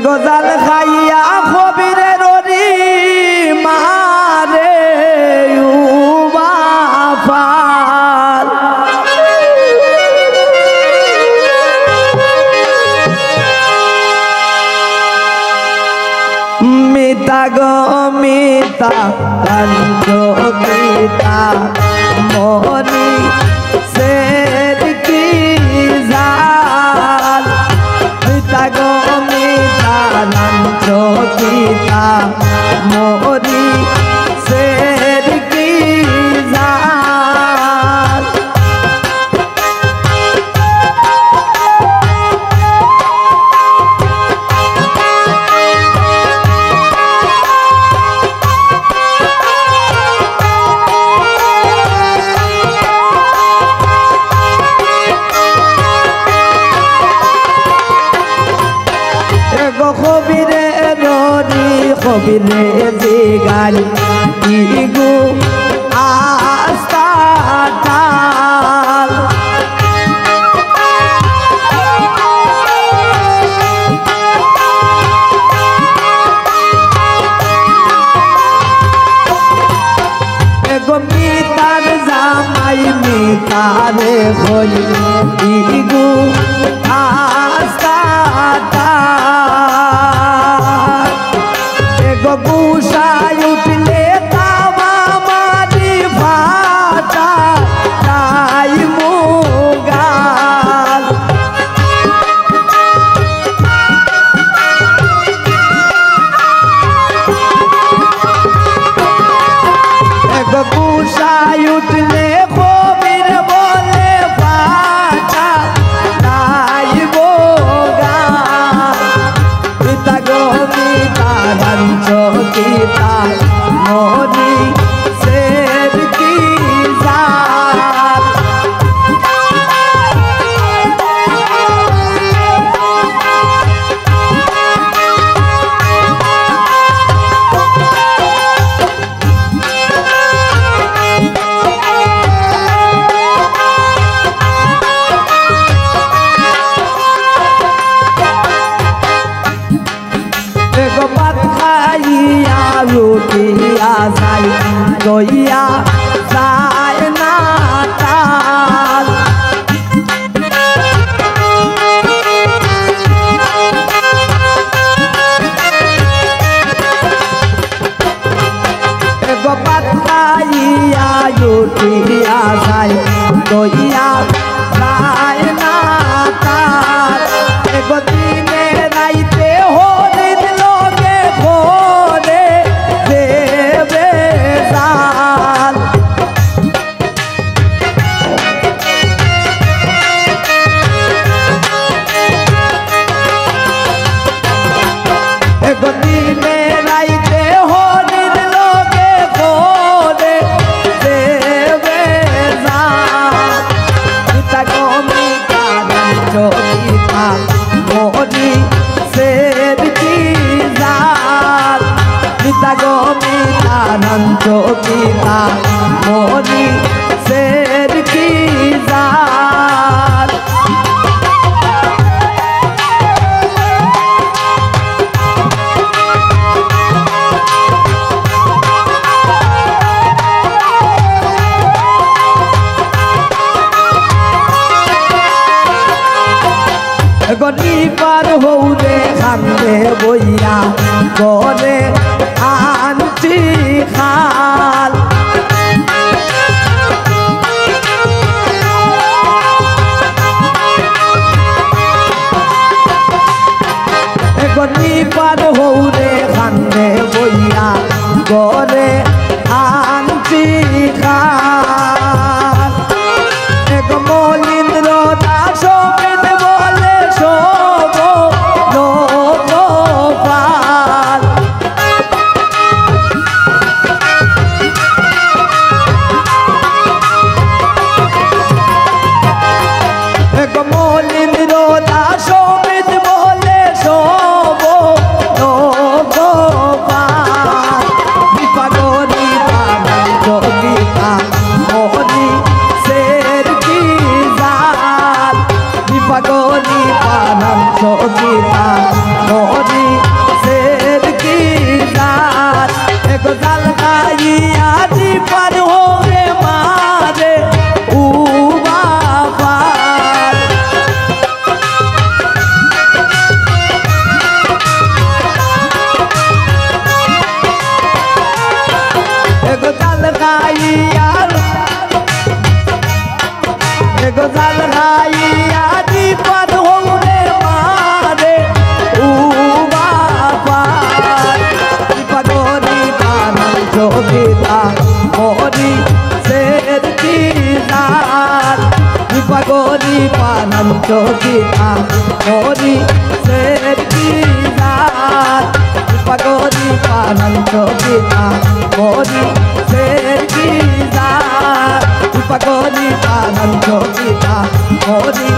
গজাল খাইয়া খবিরে ররি মারে বাফার মিতা গো মিতা কাঞ্চ গীতা মরি সের কি জাল মিতা গো মিতা কাঞ্চ গীতা মরি সের কি জাল খবিরে ররি খবিরে জিগাল ইগু আস্তাল এগো মিতার জামাই মিতারে হই ইগু গুসাই উঠলে তাওয়া মারি ফাটা তাই মুগাল গুসাই উঠলে কবির বলে ফাটা তাই মুগাল পিতা গো পিতা রাঞ্চ গীতা মরি সের কি জাল রুটিয়া যাই গইয়া যায় না তাল গোপাত খাইয়া রুটিয়া যাই গইয়া যায় না তাল দিনে রাইতে হরিণ লগে ভোরে দেবে জাল দিনে রাইতে হরিণ লগে ভোরে দেবে জাল পিতা গো মিতা রাঞ্চ গীতা মরি সের কি জাল পিতা গো মিতা রাঞ্চ গীতা মরি সের কি জাল গনি পার হৌরে খান্দে বইয়া করে আনছি খাল গনি পার হৌরে খান্দে বইয়া করে আনছি খাল এক মলিন্দ্র দাস বলে শোভ লোকপাল এক মলিন্দ্র দাস বলে শোভ লোকপাল বিপাগরি জাল খাইয়া দীপার হয়ে মারে ও বাবা এগো জাল খাইয়া দীপার হয়ে মারে ও বাবা দীপাগরি বানান চোখিতা মরি শের দিদার দীপাগরি বানান চোখিতা মরি শের দিদার দীপাগরি বানান চোখিতা মরি শের দিদার দীপাগরি বানান চোখিতা মরি